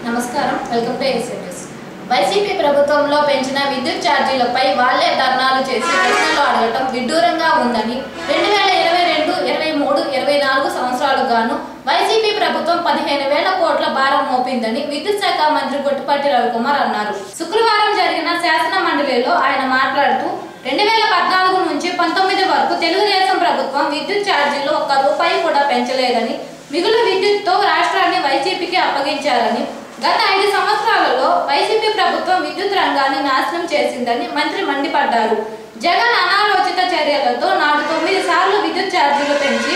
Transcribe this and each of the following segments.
నమస్కారం welcome to SMS YCP ప్రభుత్వంలో పెంచిన విద్యుత్ ఛార్జీలపై వాళ్లే ధర్నాలు చేసి ప్రశ్నలు అడగటం విడ్డూరంగా ఉందని 2022-23-24 సంవత్సరాలకు గాను వైసీపీ ప్రభుత్వం 15,000 కోట్ల భారం మోపిందని విద్యుత్ శాఖ మంత్రి గొట్టిపాటి రవికుమార్ అన్నారు. శుక్రవారం జరిగిన శాసన మండలిలో ఆయన మాట్లాడుతూ 2014 నుంచి 19 వరకు తెలుగుదేశం ప్రభుత్వం విద్యుత్ ఛార్జీలు ఒక్క రూపాయి కూడా పెంచలేదని, మిగులు విద్యుత్తో రాష్ట్రాన్ని వైసీపీకి అప్పగించారని, గత 5 సంవత్సరాలలో వైసీపీ ప్రభుత్వం విద్యుత్ రంగాన్ని నాశనం చేసిందని మంత్రి మండిపడ్డారు. జగన్ అనాలోచిత చర్యలతో నాడు 9 సార్లు విద్యుత్ ఛార్జీలు పెంచి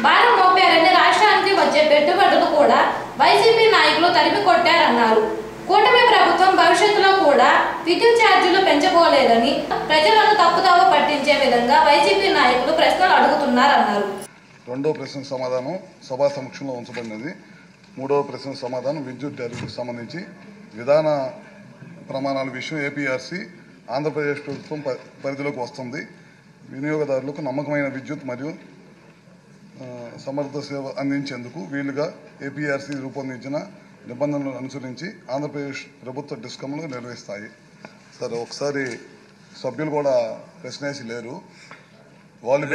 భారం మోపారని, రాష్ట్రానికి వచ్చే పెట్టుబడులు కూడా వైసీపీ నాయకులు తరిమి కొట్టారన్నారు. కూటమి ప్రభుత్వం భవిష్యత్తులో కూడా విద్యుత్ ఛార్జీలు పెంచబోలేదని, ప్రజలను తప్పుదావ పట్టించే విధంగా వైసీపీ నాయకులు ప్రశ్నలు అడుగుతున్నారన్నారు. రెండో ప్రశ్నకు సమాధానం సభా సమక్షంలో ఉంచబడినది. మూడవ ప్రశ్నకు సమాధానం విద్యుత్ టారిఫ్కి సంబంధించి విధాన ప్రమాణాల విషయం ఏపీఆర్సీ ఆంధ్రప్రదేశ్ ప్రభుత్వం పరిధిలోకి వస్తుంది. వినియోగదారులకు నమ్మకమైన విద్యుత్ మరియు సమర్థ సేవ అందించేందుకు వీలుగా ఏపీఆర్సీ రూపొందించిన నిబంధనలను అనుసరించి ఆంధ్రప్రదేశ్ ప్రభుత్వ డిస్కంలు నిర్వహిస్తాయి. సరే, ఒకసారి సభ్యులు కూడా ప్రశ్నేసి లేరు. వాళ్ళు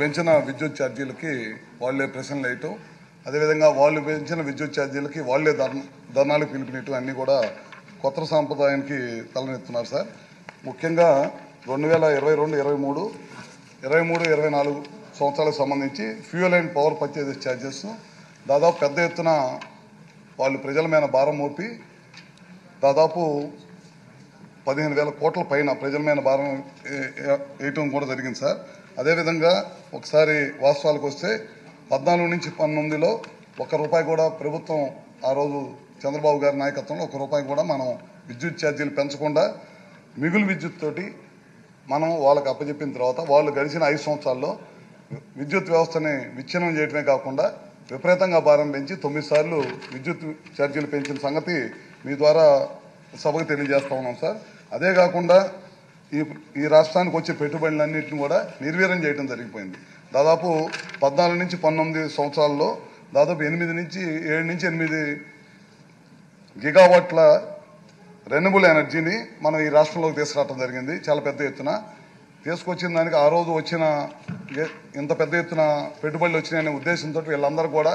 పెంచిన విద్యుత్ ఛార్జీలకి వాళ్లే ప్రశ్నలు వేయటం, అదేవిధంగా వాళ్ళు పెంచిన విద్యుత్ ఛార్జీలకి వాళ్లే ధర్నాలకు పిలుపునియటం అన్నీ కూడా కొత్త సాంప్రదాయానికి తలనెత్తున్నారు సార్. ముఖ్యంగా 2022, 23, 24 సంవత్సరాలకు సంబంధించి fuel and power purchase charges దాదాపు పెద్ద ఎత్తున వాళ్ళు ప్రజల మీద భారం మోపి దాదాపు 15,000 కోట్ల పైన ప్రజల మీద భారం వేయటం కూడా జరిగింది సార్. అదేవిధంగా ఒకసారి వాస్తవాలకు వస్తే 14 నుంచి 19లో ₹1 కూడా ప్రభుత్వం ఆ రోజు చంద్రబాబు గారి నాయకత్వంలో ₹1 కూడా మనం విద్యుత్ ఛార్జీలు పెంచకుండా మిగులు విద్యుత్ తోటి మనం వాళ్ళకి అప్పచెప్పిన తర్వాత వాళ్ళు గడిచిన 5 సంవత్సరాల్లో విద్యుత్ వ్యవస్థని విచ్ఛిన్నం చేయడమే కాకుండా విపరీతంగా భారం పెంచి 9 సార్లు విద్యుత్ ఛార్జీలు పెంచిన సంగతి మీ ద్వారా సభకు తెలియజేస్తా ఉన్నాం సార్. అదే కాకుండా ఈ రాష్ట్రానికి వచ్చే పెట్టుబడులన్నింటినీ కూడా నిర్వీర్యం చేయడం జరిగిపోయింది. దాదాపు 14 నుంచి 19 సంవత్సరాల్లో దాదాపు 7 నుంచి 8 గిగావాట్ల రెన్యూబుల్ ఎనర్జీని మనం ఈ రాష్ట్రంలోకి తీసుకురావడం జరిగింది. చాలా పెద్ద ఎత్తున తీసుకొచ్చిన దానికి ఆ రోజు వచ్చిన ఇంత పెద్ద ఎత్తున పెట్టుబడులు వచ్చినాయనే ఉద్దేశంతో వీళ్ళందరూ కూడా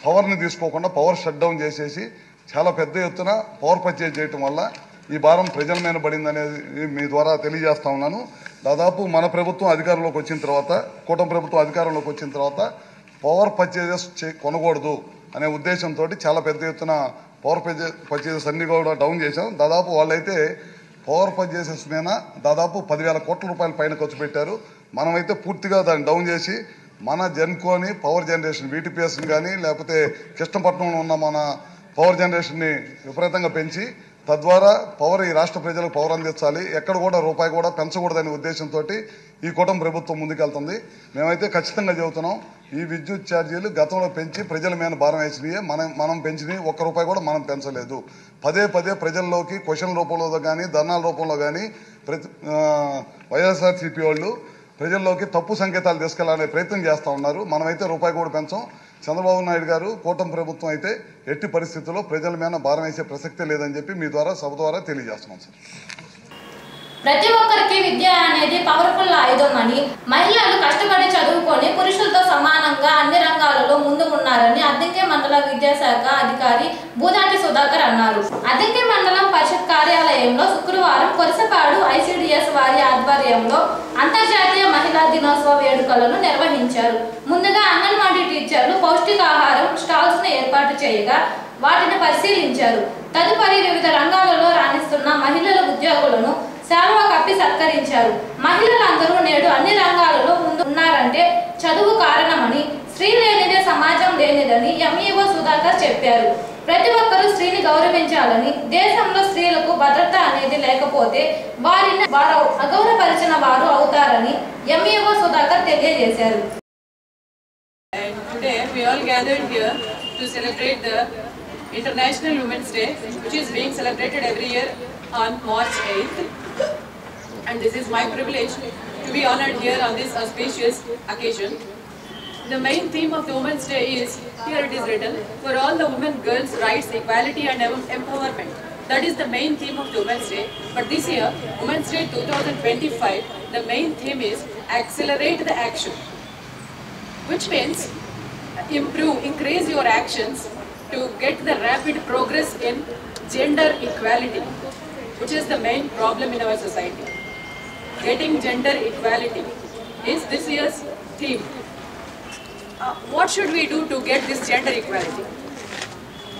పవర్ని తీసుకోకుండా పవర్ షట్ డౌన్ చేసేసి చాలా పెద్ద ఎత్తున పవర్ పర్చేజ్ చేయటం వల్ల ఈ భారం ప్రజల మీద పడిందనేది మీ ద్వారా తెలియజేస్తా ఉన్నాను. దాదాపు మన ప్రభుత్వం అధికారంలోకి వచ్చిన తర్వాత, కూటమి ప్రభుత్వం అధికారంలోకి వచ్చిన తర్వాత పవర్ పర్చేజెస్ కొనకూడదు అనే ఉద్దేశంతో చాలా పెద్ద ఎత్తున పవర్ పర్చేజెస్ అన్ని కూడా డౌన్ చేశాం. దాదాపు వాళ్ళైతే పవర్ పర్చేజెస్ మీద దాదాపు 10,000 కోట్ల రూపాయల పైన ఖర్చు పెట్టారు. మనమైతే పూర్తిగా దాన్ని డౌన్ చేసి మన జెన్కోని పవర్ జనరేషన్ వీటీపీఎస్ని కానీ లేకపోతే కృష్ణపట్నంలో ఉన్న మన పవర్ జనరేషన్ని విపరీతంగా పెంచి తద్వారా పవర్ ఈ రాష్ట్ర ప్రజలకు పవర్ అందించాలి, ఎక్కడ కూడా రూపాయి కూడా పెంచకూడదనే ఉద్దేశంతో ఈ కూటమి ప్రభుత్వం ముందుకెళ్తుంది. మేమైతే ఖచ్చితంగా చెబుతున్నాం, ఈ విద్యుత్ ఛార్జీలు గతంలో పెంచి ప్రజల మీద భారం వేసినవి మనం పెంచినవి ₹1 కూడా మనం పెంచలేదు. పదే ప్రజల్లోకి క్వశ్చన్ రూపంలో కానీ ధర్నాల రూపంలో కానీ వైఎస్ఆర్సీపీ వాళ్ళు ప్రజల్లోకి తప్పు సంకేతాలు తీసుకెళ్లాలనే ప్రయత్నం చేస్తూ ఉన్నారు. మనమైతే ₹1 కూడా పెంచాం. చంద్రబాబు నాయుడు గారు కూటమి ప్రభుత్వం అయితే ఎట్టి పరిస్థితుల్లో ప్రజల మీద భారం వేసే ప్రసక్తే లేదని చెప్పి మీ ద్వారా సభ ద్వారా తెలియజేస్తున్నాం సార్. ప్రతి ఒక్కరికి విద్య అనేది పవర్ఫుల్ ఆయుధం అని, మహిళలు కష్టపడి చదువుకొని పురుషులతో సమానంగా అన్ని రంగాలలో ముందుకున్నారని అద్దంకి మండల విద్యాశాఖ అధికారి బూదాటి సుధాకర్ అన్నారు. అద్దంకి మండలం పరిషత్ కార్యాలయంలో శుక్రవారం కొరసపాడు ఐసిడిఎస్ వారి ఆధ్వర్యంలో అంతర్జాతీయ మహిళా దినోత్సవ వేడుకలను నిర్వహించారు. ముందుగా అంగన్వాడీ టీచర్లు పౌష్టికాహారం స్టాల్స్ ను ఏర్పాటు చేయగా వాటిని పరిశీలించారు. తదుపరి వివిధ రంగాలలో రాణిస్తున్న మహిళల ఉద్యోగులను శాలువా కప్పి సత్కరించారు. మహిళలందరూ నేడు అన్ని రంగాలలో ముందు ఉన్నారంటే చదువు కారణమని, స్త్రీ లేనిదే సమాజం లేనిదని ఎంఈఓ సుధాకర్ చెప్పారు. ప్రతి ఒక్కరూ స్త్రీని గౌరవించాలని, దేశంలో స్త్రీలకు భద్రత అనేది లేకపోతే వారిని వారు అగౌరవపరిచిన వారు అవుతారని ఎంఈఓ సుధాకర్ తెలియజేశారు. Today we all gathered here to celebrate the International Women's Day, which is being celebrated every year on March 8th. And this is my privilege to be honored here on this auspicious occasion. The main theme of the Women's Day is, here it is written, for all the women, girls' rights, equality and empowerment. That is the main theme of the Women's Day. But this year, Women's Day 2025, the main theme is accelerate the action. Which means increase your actions to get the rapid progress in gender equality, which is the main problem in our society. Getting gender equality is this year's theme. What should we do to get this gender equality?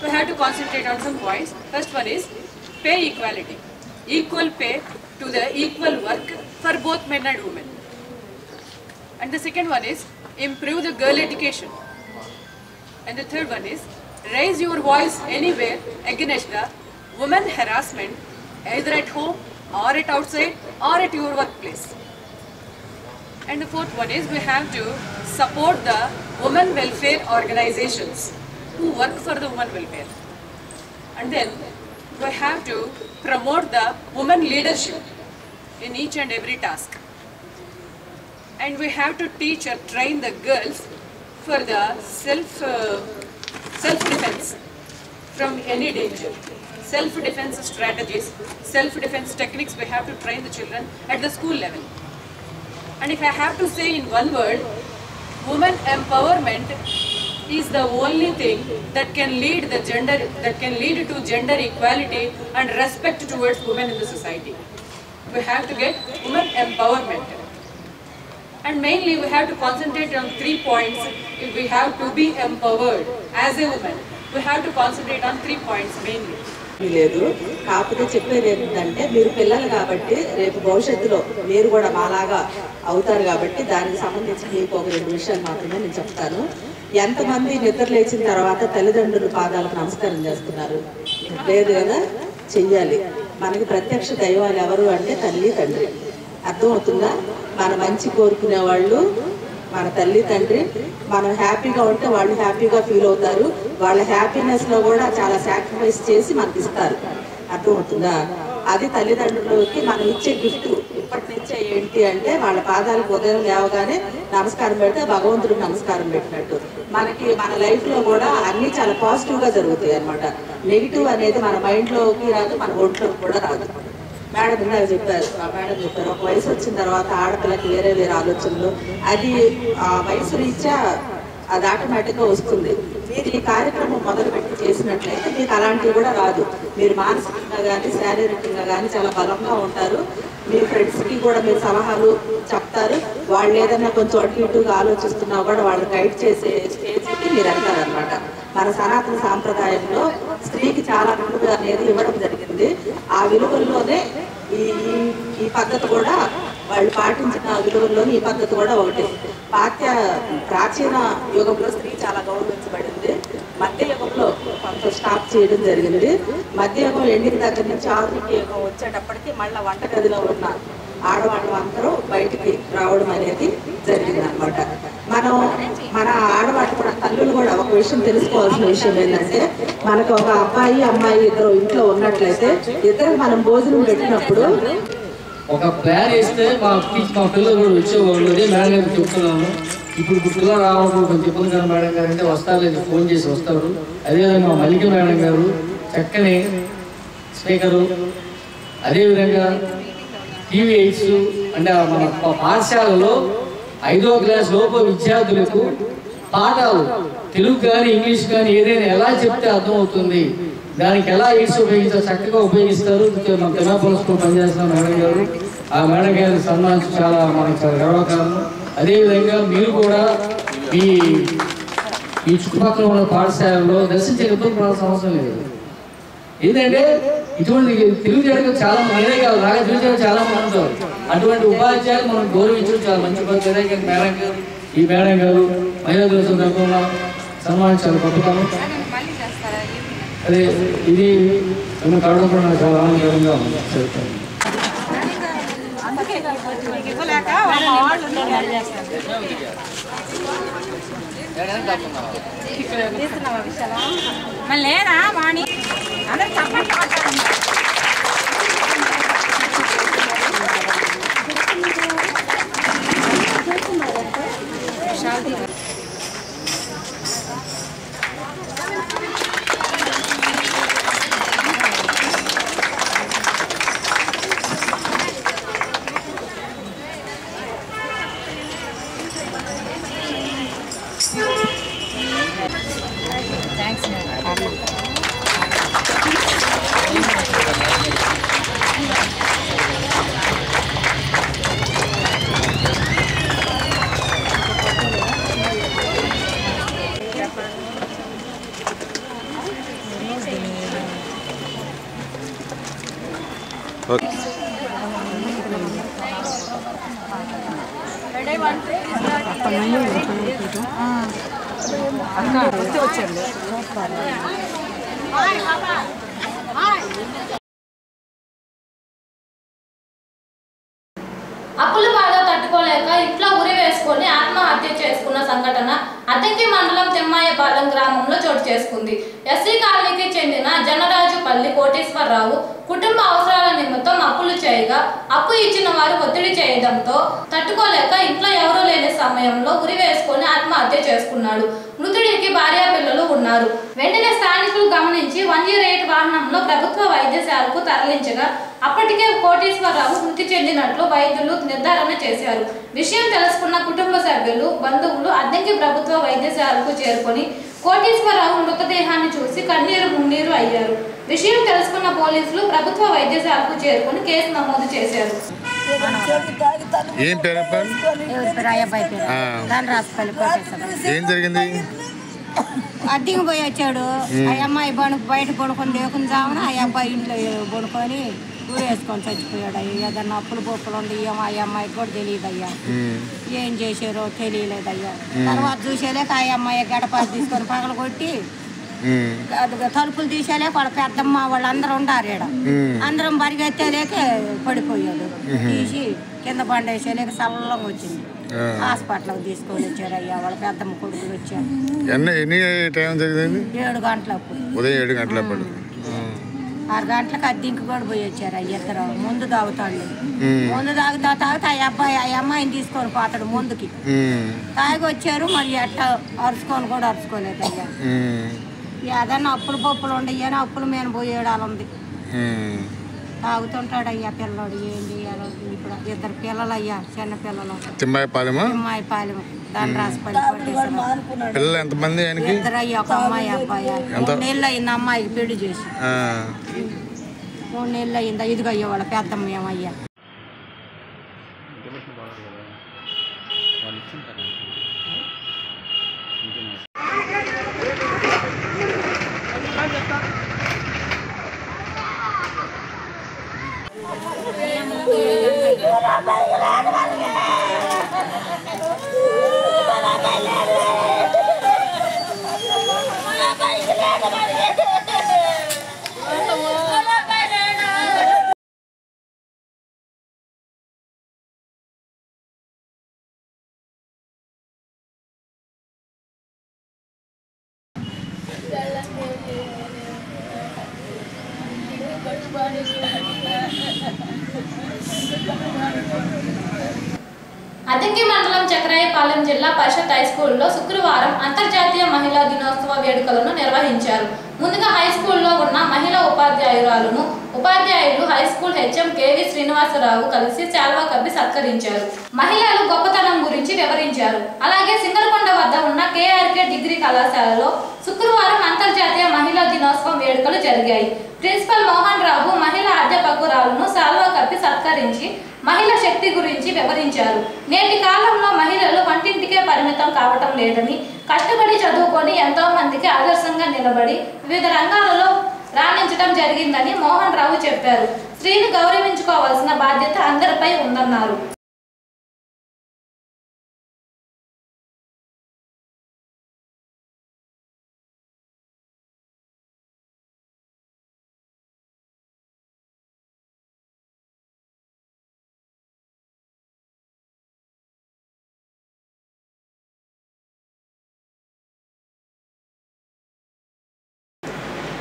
We have to concentrate on some points. First one is pay equality. Equal pay to the equal work for both men and women. And the second one is improve the girl education. And the third one is raise your voice anywhere against the women harassment, either at home or at outside or at your workplace. And the fourth one is we have to support the women welfare organizations who work for the women welfare. And then we have to promote the women leadership in each and every task. And we have to teach or train the girls for the self-defense from any danger. Self-defense strategies, self-defense techniques, we have to train the children at the school level. And if I have to say in one word, women empowerment is the only thing that can lead to gender equality and respect towards women in the society. We have to get women empowerment. And mainly we have to concentrate on 3 points if we have to be empowered as a woman. We have to concentrate on 3 points mainly. లేదు కాకపోతే చెప్పేది ఏంటంటే మీరు పిల్లలు కాబట్టి రేపు భవిష్యత్తులో మీరు కూడా మాలాగా అవుతారు కాబట్టి దానికి సంబంధించి మీకు ఒక 2 విషయాలు మాత్రమే నేను చెప్తాను. ఎంతమంది నిద్ర లేచిన తర్వాత తల్లిదండ్రుల పాదాలకు నమస్కారం చేస్తున్నారు? లేదు కదా, చెయ్యాలి. మనకి ప్రత్యక్ష దైవాలు ఎవరు అంటే తల్లి తండ్రి. అర్థమవుతుందా? మన మంచి కోరుకునే వాళ్ళు మన తల్లి తండ్రి. మనం హ్యాపీగా ఉంటే వాళ్ళు హ్యాపీగా ఫీల్ అవుతారు. వాళ్ళ హ్యాపీనెస్ లో కూడా చాలా సాక్రిఫైస్ చేసి మనకి ఇస్తారు. అర్థమవుతుందా? అది తల్లిదండ్రులకి మనం ఇచ్చే గిఫ్ట్. ఇప్పటి నుంచే ఏంటి అంటే వాళ్ళ పాదాలకు ఉదయం లేవగానే నమస్కారం పెడితే భగవంతుడికి నమస్కారం పెట్టినట్టు. మనకి మన లైఫ్ లో కూడా అన్ని చాలా పాజిటివ్ గా జరుగుతాయి అన్నమాట. నెగిటివ్ అనేది మన మైండ్ లోకి రాదు, మన ఒంట్లోకి కూడా రాదు. మేడం ఇందాక చెప్పారు, మేడం చెప్పారు, ఒక వయసు వచ్చిన తర్వాత ఆడపిల్లకి వేరే వేరే ఆలోచనలు, అది ఆ వయసు రీత్యా అది ఆటోమేటిక్గా వస్తుంది. మీరు ఈ కార్యక్రమం మొదలుపెట్టి చేసినట్లయితే మీకు అలాంటివి కూడా రాదు. మీరు మానసికంగా కానీ శారీరకంగా కానీ చాలా బలంగా ఉంటారు. మీ ఫ్రెండ్స్కి కూడా మీరు సలహాలు చెప్తారు. వాళ్ళు ఏదైనా కొంచెం అటు ఇటుగా ఆలోచిస్తున్నా కూడా వాళ్ళు గైడ్ చేసే స్టేజ్కి మీరు వెళ్తారనమాట. మన సనాతన సాంప్రదాయంలో స్త్రీకి చాలా విలువ అనేది ఇవ్వడం జరిగింది. ఆ విలువల్లోనే ఈ పద్ధతి కూడా వాళ్ళు పాటించిన విలువల్లోని ఈ పద్ధతి కూడా ఒకటి. ప్రాచీన యుగంలో స్త్రీ చాలా గౌరవించబడింది. మధ్య యుగంలో కొంత స్టాప్ చేయడం జరిగింది. మధ్య యుగం ఎండిన దగ్గర నుంచి ఆధునిక యుగం వచ్చేటప్పటికి మళ్ళీ వంటగదిలో ఉన్న ఆడవాళ్ళు అందరూ బయటికి రావడం అనేది జరిగింది అనమాట. మన ఆడవాళ్ళు కూడా తల్లులు కూడా ఒక విషయం తెలుసుకోవాల్సిన విషయం ఏంటంటే, మనకు ఒక అబ్బాయి అమ్మాయి ఇద్దరు ఇంట్లో ఉన్నట్లయితే ఇద్దరు మనం భోజనం పెట్టినప్పుడు ఒక ప్లాన్ వేస్తే మా పిల్లలు కూడా వచ్చేవాళ్ళు. అదే మేడం గారికి చెప్తున్నాను. ఇప్పుడు పిల్లలు రావడం కొంచెం ఇబ్బంది కదా మేడం గారు అంటే వస్తారు, ఫోన్ చేసి వస్తారు. అదేవిధంగా మా మల్లిక మేడం గారు చక్కని స్పీకరు, అదేవిధంగా టీవీ ఎయిడ్స్ అంటే మన పాఠశాలలో 5వ క్లాస్ లోపు విద్యార్థులకు పాఠాలు తెలుగు కానీ ఇంగ్లీష్ కానీ ఏదైనా ఎలా చెప్తే అర్థమవుతుంది, దానికి ఎలా ఎయిడ్స్ ఉపయోగించాలి చక్కగా ఉపయోగిస్తారు. మన తెలంగాణ స్కూల్ పనిచేస్తున్న మేడం గారు, ఆ మేడం గారిని సన్మానించి చాలా మనకు చాలా గర్వకారణం. అదేవిధంగా మీరు కూడా ఈ చుట్టుపక్కల ఉన్న పాఠశాలలో దర్శించే ఇబ్బంది పడాల్సిన అవసరం లేదు. ఏంటంటే ఇటువంటి తెలుగు జడగ చాలా మంది కాదు, రాగా తెలుగు చాలా మంది ఉంటారు. అటువంటి ఉపాధ్యాయులు మనం గౌరవించడం చాలా మంచి పద్ధతి. మేడం గారు, ఈ మేడం గారు మహిళా దినోత్సవం సందర్భంగా సన్మానించాలి పంపుతాము. అదే ఇది మేము కావడం కూడా నాకు చాలా ఆనందకరంగా ఉంది. లేదా వాణి అందరూ తప్పట్టు ఓకే. అప్పుల బాధ తట్టుకోలేక ఇంట్లో ఉరి వేసుకొని ఆత్మహత్య చేసుకున్న సంఘటన అద్దంకి మండలం తిమ్మాయపాలెం గ్రామంలో చోటు చేసుకుంది. ఎస్సీ కాలనీకి చెందిన జనరాజుపల్లి కోటేశ్వరరావు కుటుంబ అవసరాల నిమిత్తం అప్పులు చేయగా అప్పు ఇచ్చిన వారు ఒత్తిడి చేయడంతో తట్టుకోలేక ఇంట్లో ఎవరూ లేని సమయంలో ఉరి వేసుకొని ఆత్మహత్య చేసుకున్నాడు. మృతుడికి భార్య పిల్లలు ఉన్నారు. వెంటనే స్థానికులు గమనించి 108 వాహనంలో ప్రభుత్వ వైద్యశాలకు తరలించగా అప్పటికే కోటేశ్వరరావు మృతి చెందినట్లు వైద్యులు నిర్ధారణ చేశారు. విషయం తెలుసుకున్న కుటుంబ సభ్యులు, బంధువులు అద్దంకి ప్రభుత్వ వైద్యశాలకు చేరుకొని కోటేశ్వరరావు మృతదేహాన్ని చూసి కన్నీరు మున్నీరు అయ్యారు. విషయం తెలుసుకున్న పోలీసులు ప్రభుత్వ వైద్యశాలకు చేరుకొని కేసు నమోదు చేశారు. ఏం పేరు? ఏం జరిగింది? అద్దెకి పోయి వచ్చాడు. ఆ అమ్మాయి బయట పడుకొని దేవుకుని జామున ఆ అబ్బాయి ఇంట్లో పడుకొని ఊరేసుకొని చచ్చిపోయాడు. ఏదన్నా అప్పులు బొప్పులు ఉండి ఆ అమ్మాయికి కూడా తెలియదు అయ్యా. ఏం చేశారో తెలియలేదయ్యా. తర్వాత చూసేలేక ఆ అమ్మాయి గడప తీసుకొని పగలు కొట్టి తలుపులు తీసేలేక వాళ్ళ పెద్దమ్మ వాళ్ళందరూ ఉండారు ఈడ. అందరం పరిగెత్తేలేక పడిపోయాడు. తీసి కింద బండేసేలేక చల్లంగా వచ్చింది. హాస్పిటల్కి తీసుకొని వచ్చారు అయ్యా. వాళ్ళ పెద్దమ్మ కొడుకులు వచ్చారు. 7 గంటలకు, ఉదయం 7 గంటలప్పుడు. 6 గంటలకు అద్దెంకి కూడా పోయి వచ్చారు అయ్య. ఇద్దరు ముందు తాగుతాడు. ముందు తాగితే ఆ అమ్మాయిని తీసుకొని పోతాడు ముందుకి. తాగి వచ్చారు. మరి ఎట్ట అరుచుకొని కూడా అరుచుకోలేదు అయ్యా. ఏదన్నా అప్పులు పప్పులు ఉండయ్యాని అప్పులు మీద పోయేడు అలా ఉంది. తాగుతుంటాడు అయ్యా పిల్లడు. ఏం చేయాలో ఇప్పుడు 2 పిల్లలు అయ్యా, చిన్న పిల్లలు. తిమ్మాయిపాలెం ధనరాజుపల్లి కోటేశ్వరరావు. పిల్లలు ఎంతమంది? 2 అయ్యా. ఒక అమ్మాయి అబ్బాయి. 3 నెలలు అయింది అమ్మాయికి పెళ్లి చేసి. 3 నెలలు అయిందా. ఇదిగో అయ్యా వాళ్ళ పెద్దమ్మ ఏమయ్యా. అద్దంకి మండలం చక్రాయపాలెం జిల్లా పరిషత్ హై స్కూల్లో శుక్రవారం అంతర్జాతీయ మహిళా దినోత్సవ వేడుకలను నిర్వహించారు. ముందుగా హై స్కూల్లో ఉన్న మహిళా ఉపాధ్యాయులు high school HM KV Srinivasarao కలిసి శాల్వా కప్పి సత్కరించారు. మహిళలు గొప్పతనం గురించి వివరించారు. అలాగే సింగరకొండ వద్ద ఉన్న కేఆర్కే డిగ్రీ కళాశాలలో శుక్రవారం అంతర్జాతీయ మహిళా దినోత్సవం వేడుకలు జరిగాయి. ప్రిన్సిపల్ మోహన్ రావు మహిళా అధ్యాపకురాలను శాల్వా కప్పి సత్కరించి మహిళా శక్తి గురించి వివరించారు. నేటి కాలంలో మహిళలు వంటింటికే పరిమితం కావటం లేదని, కష్టపడి చదువుకొని ఎంతో మందికి ఆదర్శంగా నిలబడి వివిధ రంగాలలో రాణించడం జరిగిందని మోహన్ రావు చెప్పారు. స్త్రీని గౌరవించుకోవాల్సిన బాధ్యత అందరిపై ఉందన్నారు.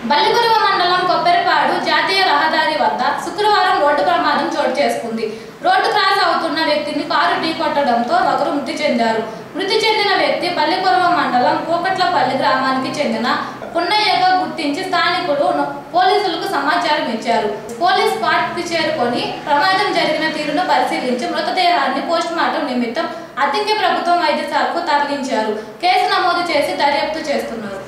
బల్లిగురువ మండలం కొబ్బరిపాడు జాతీయ రహదారి వద్ద శుక్రవారం రోడ్డు ప్రమాదం చోటు చేసుకుంది. రోడ్డు క్రాస్ అవుతున్న వ్యక్తిని కారు ఢీకొట్టడంతో ఒకరు మృతి చెందారు. మృతి చెందిన వ్యక్తి బల్లిగురువ మండలం కోకట్లపల్లి గ్రామానికి చెందిన పున్నయ్యగా గుర్తించి స్థానికులు పోలీసులకు సమాచారం ఇచ్చారు. పోలీస్ స్పాట్కి చేరుకొని ప్రమాదం జరిగిన తీరును పరిశీలించి మృతదేహాన్ని పోస్టుమార్టం నిమిత్తం అద్దంకి ప్రభుత్వం వైద్యశాలకు తరలించారు. కేసు నమోదు చేసి దర్యాప్తు చేస్తున్నారు.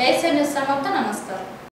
ఏసీ న్యూస్ సమాప్తం. నమస్కారం.